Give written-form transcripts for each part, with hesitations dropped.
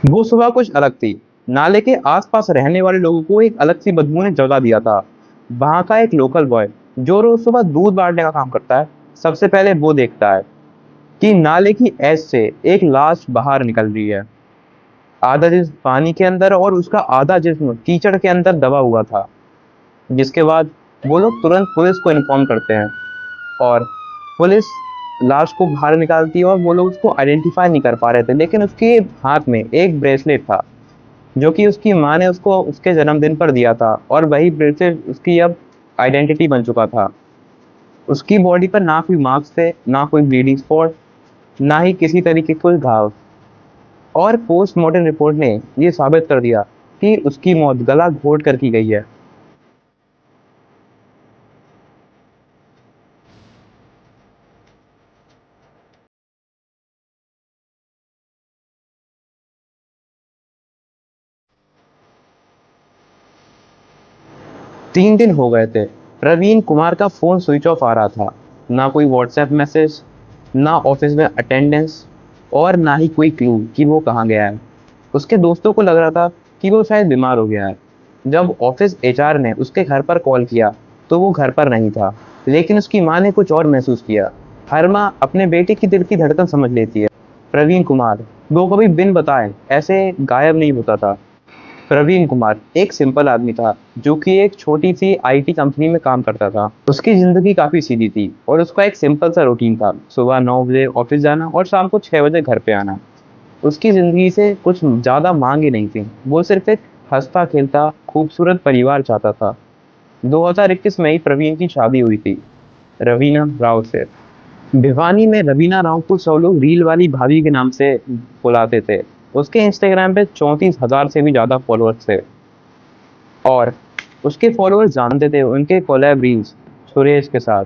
वो सुबह कुछ अलग थी। नाले के आसपास रहने वाले लोगों को एक अलग सी बदबू ने जगा दिया था। वहां का एक लोकल बॉय जो रोज सुबह दूध बांटने का काम करता है, सबसे पहले वो देखता है कि नाले की एज से एक लाश बाहर निकल रही है। आधा जिस्म पानी के अंदर और उसका आधा जिस्म कीचड़ के अंदर दबा हुआ था। जिसके बाद वो लोग तुरंत पुलिस को इन्फॉर्म करते हैं और पुलिस लाश को बाहर निकालती है और वो लोग उसको आइडेंटिफाई नहीं कर पा रहे थे, लेकिन उसके हाथ में एक ब्रेसलेट था जो कि उसकी माँ ने उसको उसके जन्मदिन पर दिया था, और वही ब्रेसलेट उसकी अब आइडेंटिटी बन चुका था। उसकी बॉडी पर ना कोई मार्क्स थे, ना कोई ब्लीडिंग स्पॉट, ना ही किसी तरीके के कोई घाव। और पोस्टमार्टम रिपोर्ट ने ये साबित कर दिया कि उसकी मौत गला घोट कर की गई है। 3 दिन हो गए थे। प्रवीण कुमार का फोन स्विच ऑफ आ रहा था। ना कोई व्हाट्सएप मैसेज, ना ऑफिस में अटेंडेंस, और ना ही कोई क्लू कि वो कहाँ गया है। उसके दोस्तों को लग रहा था कि वो शायद बीमार हो गया है। जब ऑफिस एचआर ने उसके घर पर कॉल किया तो वो घर पर नहीं था, लेकिन उसकी माँ ने कुछ और महसूस किया। हर माँ अपने बेटे की दिल की धड़कन समझ लेती है। प्रवीण कुमार, वो कभी बिन बताए ऐसे गायब नहीं होता था। प्रवीण कुमार एक सिंपल आदमी था जो कि एक छोटी सी आईटी कंपनी में काम करता था। उसकी जिंदगी काफी सीधी थी और उसका एक सिंपल सा रूटीन था, सुबह 9 बजे ऑफिस जाना और शाम को 6 बजे घर पे आना। उसकी जिंदगी से कुछ ज्यादा मांग ही नहीं थी, वो सिर्फ एक हंसता खेलता खूबसूरत परिवार चाहता था। 2021 में ही प्रवीण की शादी हुई थी रवीना राव से। भिवानी में रवीना राव को सब लोग रील वाली भाभी के नाम से बुलाते थे। उसके इंस्टाग्राम पे 34,000 से भी ज्यादा फॉलोअर्स थे, और उसके फॉलोअर्स जानते थे उनके कोलैब रील्स सुरेश के साथ।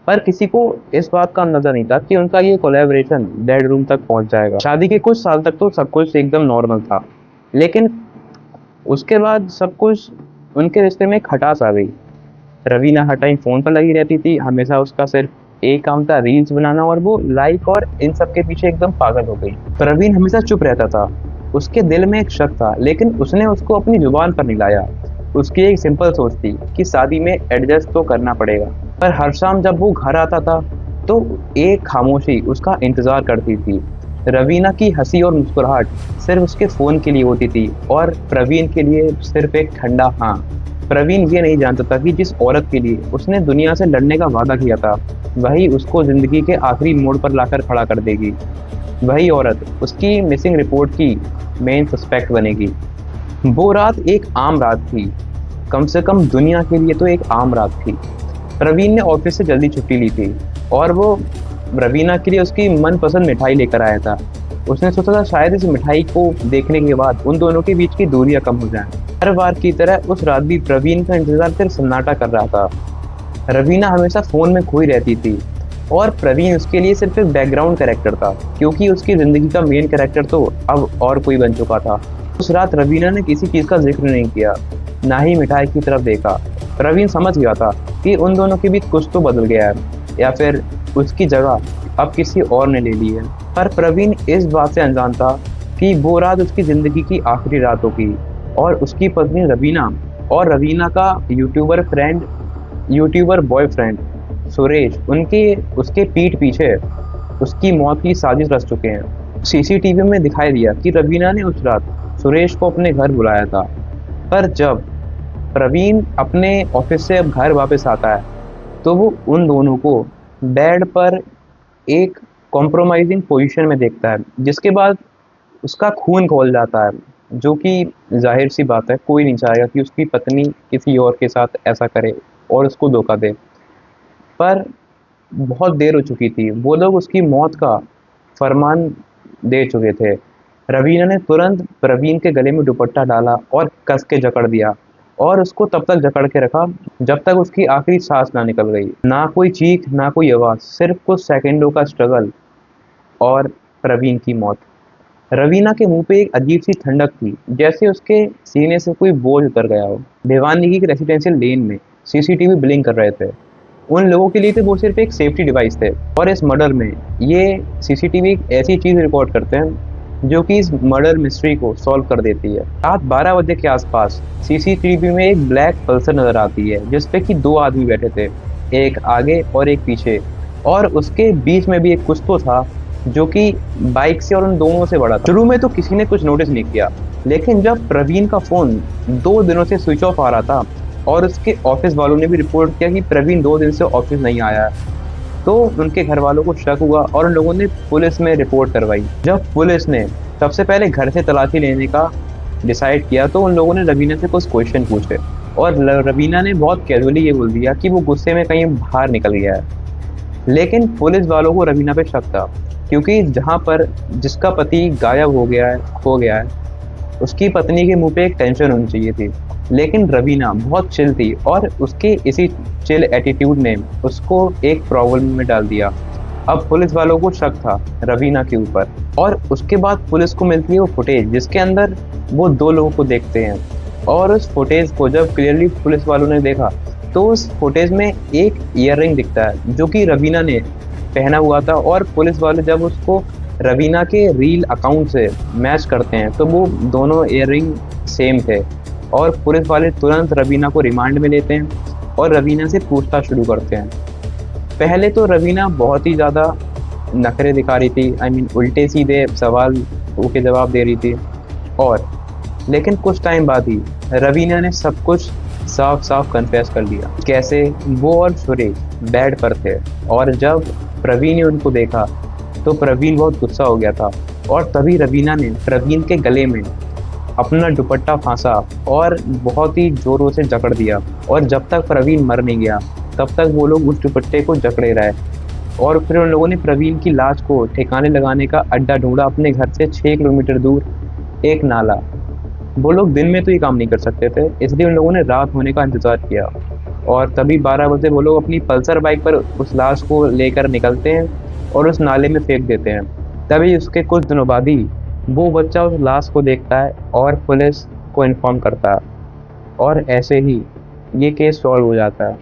पर किसी को इस बात का अंदाजा नहीं था कि उनका ये कोलैबोरेशन डेड रूम तक पहुंच जाएगा। शादी के कुछ साल तक तो सब कुछ एकदम नॉर्मल था, लेकिन उसके बाद सब कुछ, उनके रिश्ते में खटास आ गई। रवीना हर टाइम फोन पर लगी रहती थी, हमेशा उसका सिर्फ एक काम था, रील्स बनाना, और वो लाइक और इन सब के पीछे एकदम पागल हो गई। प्रवीण हमेशा चुप रहता था। उसके दिल में एक शक था, लेकिन उसने उसको अपनी जुबान पर नहीं लाया। उसकी एक सिंपल सोच थी कि शादी में एडजस्ट तो करना पड़ेगा। पर हर शाम जब वो घर आता था तो एक खामोशी उसका इंतजार करती थी। रवीना की हंसी और मुस्कुराहट सिर्फ उसके फोन के लिए होती थी, और प्रवीण के लिए सिर्फ एक ठंडा हाँ। प्रवीण ये नहीं जानता था कि जिस औरत के लिए उसने दुनिया से लड़ने का वादा किया था, वही उसको जिंदगी के आखिरी मोड़ पर लाकर खड़ा कर देगी। वही औरत उसकी मिसिंग रिपोर्ट की मेन सस्पेक्ट बनेगी। वो रात एक आम रात थी, कम से कम दुनिया के लिए तो एक आम रात थी। प्रवीण ने ऑफिस से जल्दी छुट्टी ली थी और वो रवीना के लिए उसकी मनपसंद मिठाई लेकर आया था। उसने सोचा था शायद इस मिठाई को देखने के बाद उन दोनों के बीच की दूरियां कम हो जाएं। हर बार की तरह उस रात भी प्रवीण का इंतजार सिर्फ सन्नाटा कर रहा था। रवीना हमेशा फोन में खोई रहती थी और प्रवीण उसके लिए सिर्फ एक बैकग्राउंड कैरेक्टर था, क्योंकि उसकी जिंदगी का मेन कैरेक्टर तो अब और कोई बन चुका था। उस रात रवीना ने किसी चीज का जिक्र नहीं किया, ना ही मिठाई की तरफ देखा। प्रवीण समझ गया था कि उन दोनों के बीच कुछ तो बदल गया है, या फिर उसकी जगह अब किसी और ने ले ली है। पर प्रवीण इस बात से अनजान था कि वो रात उसकी जिंदगी की आखिरी रात होगी, और उसकी पत्नी रवीना और रवीना का यूट्यूबर बॉयफ्रेंड सुरेश उनके उसके पीठ पीछे उसकी मौत की साजिश रच चुके हैं। सीसीटीवी में दिखाई दिया कि रवीना ने उस रात सुरेश को अपने घर बुलाया था। पर जब प्रवीण अपने ऑफिस से अब घर वापस आता है तो वो उन दोनों को बेड पर एक कॉम्प्रोमाइजिंग पोजीशन में देखता है, जिसके बाद उसका खून खौल जाता है। जो कि जाहिर सी बात है, कोई नहीं चाहेगा कि उसकी पत्नी किसी और के साथ ऐसा करे और उसको धोखा दे। पर बहुत देर हो चुकी थी, वो लोग उसकी मौत का फरमान दे चुके थे। रवीना ने तुरंत प्रवीण के गले में दुपट्टा डाला और कस के जकड़ दिया, और उसको तब तक जकड़ के रखा जब तक उसकी आखिरी सांस ना निकल गई। ना कोई चीख, ना कोई आवाज, सिर्फ कुछ सेकंडों का स्ट्रगल और प्रवीण की मौत। रवीना के मुंह पे एक अजीब सी ठंडक थी, जैसे उसके सीने से कोई बोझ उतर गया हो। भिवानी की रेसिडेंशियल लेन में सीसीटीवी ब्लिंक कर रहे थे। उन लोगों के लिए तो वो सिर्फ एक सेफ्टी डिवाइस थे, और इस मर्डर में ये सीसीटीवी एक ऐसी चीज रिकॉर्ड करते हैं जो कि इस मर्डर मिस्ट्री को सॉल्व कर देती है। रात 12 बजे के आसपास सीसीटीवी में एक ब्लैक पल्सर नजर आती है जिसपे कि दो आदमी बैठे थे, एक आगे और एक पीछे, और उसके बीच में भी एक कुछ तो था जो कि बाइक से और उन दोनों से बड़ा था। शुरू में तो किसी ने कुछ नोटिस नहीं किया, लेकिन जब प्रवीण का फोन 2 दिनों से स्विच ऑफ आ रहा था और उसके ऑफिस वालों ने भी रिपोर्ट किया कि प्रवीण 2 दिन से ऑफिस नहीं आया है, तो उनके घर वालों को शक हुआ और उन लोगों ने पुलिस में रिपोर्ट करवाई। जब पुलिस ने सबसे पहले घर से तलाशी लेने का डिसाइड किया तो उन लोगों ने रवीना से कुछ क्वेश्चन पूछे और रवीना ने बहुत कैजुअली ये बोल दिया कि वो गुस्से में कहीं बाहर निकल गया है। लेकिन पुलिस वालों को रवीना पे शक था, क्योंकि जहाँ पर जिसका पति गायब हो गया है, खो गया है, उसकी पत्नी के मुंह पे एक टेंशन होनी चाहिए थी। लेकिन रवीना बहुत चिल थी और उसके इसी चिल एटीट्यूड ने उसको एक प्रॉब्लम में डाल दिया। अब पुलिस वालों को शक था रवीना के ऊपर, और उसके बाद पुलिस को मिलती है वो फुटेज जिसके अंदर वो दो लोगों को देखते हैं। और उस फुटेज को जब क्लियरली पुलिस वालों ने देखा तो उस फुटेज में एक ईयररिंग दिखता है जो कि रवीना ने पहना हुआ था, और पुलिस वाले जब उसको रवीना के रील अकाउंट से मैच करते हैं तो वो दोनों ईयररिंग सेम थे। और पुलिस वाले तुरंत रवीना को रिमांड में लेते हैं और रवीना से पूछताछ शुरू करते हैं। पहले तो रवीना बहुत ही ज़्यादा नखरे दिखा रही थी, उल्टे सीधे सवाल के जवाब दे रही थी, और लेकिन कुछ टाइम बाद ही रवीना ने सब कुछ साफ साफ कन्फेस कर लिया। कैसे वो और सुरेश बेड पर थे, और जब प्रवीण ने उनको देखा तो प्रवीण बहुत गुस्सा हो गया था, और तभी रवीना ने प्रवीण के गले में अपना दुपट्टा फांसा और बहुत ही जोरों से जकड़ दिया। और जब तक प्रवीण मर नहीं गया तब तक वो लोग उस दुपट्टे को जकड़े रहे, और फिर उन लोगों ने प्रवीण की लाश को ठिकाने लगाने का अड्डा ढूंढा अपने घर से 6 किलोमीटर दूर एक नाला। वो लोग दिन में तो ये काम नहीं कर सकते थे, इसलिए उन लोगों ने रात होने का इंतज़ार किया, और तभी 12 बजे वो लोग अपनी पल्सर बाइक पर उस लाश को लेकर निकलते हैं और उस नाले में फेंक देते हैं। तभी उसके कुछ दिनों बाद ही वो बच्चा उस लाश को देखता है और पुलिस को इन्फॉर्म करता है, और ऐसे ही ये केस सॉल्व हो जाता है।